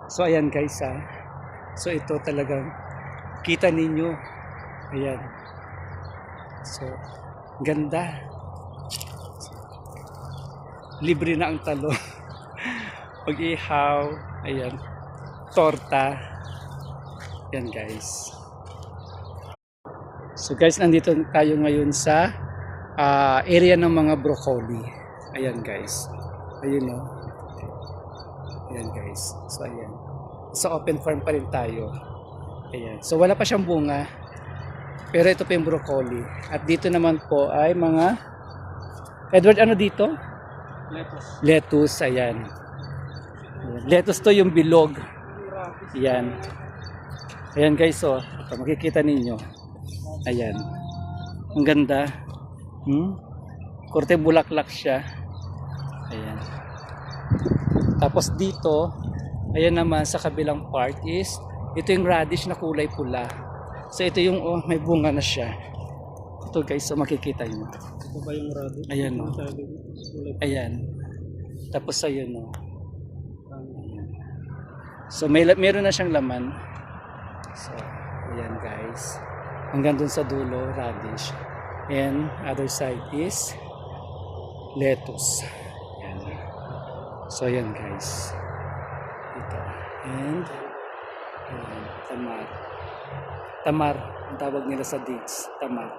So ayan guys ha. So ito talagang kita ninyo. Ayan. So ganda. Libre na ang talo. Pag-ihaw. Ayan. Torta. Ayan guys. So guys, nandito tayo ngayon sa area ng mga broccoli. Ayan guys. Ayun o. Ayan guys. So ayan. Sa open farm pa rin tayo. Ayan. So wala pa siyang bunga. Pero ito pa yung broccoli. At dito naman po ay mga Edward, ano dito? Lettuce. Lettuce. Ayan. Lettuce to yung bilog. Ayan. Ayan guys. So ito, makikita ninyo. Ayan. Ang ganda. Korte bulaklak siya. Ayan. Tapos dito, ayan naman sa kabilang part is, ito yung radish na kulay pula. So ito yung, may bunga na siya. Ito guys, so makikita nyo. Ito ba yung radish? Ayan o. Ayan. Tapos ayun o. Ayan. So meron na siyang laman. So, ayan guys. Hanggang dun sa dulo, radish. And other side is lettuce. Ayan. So ayan guys. Ito. And ayan, tamar. Tamar. Ang tawag nila sa dates. Tamar.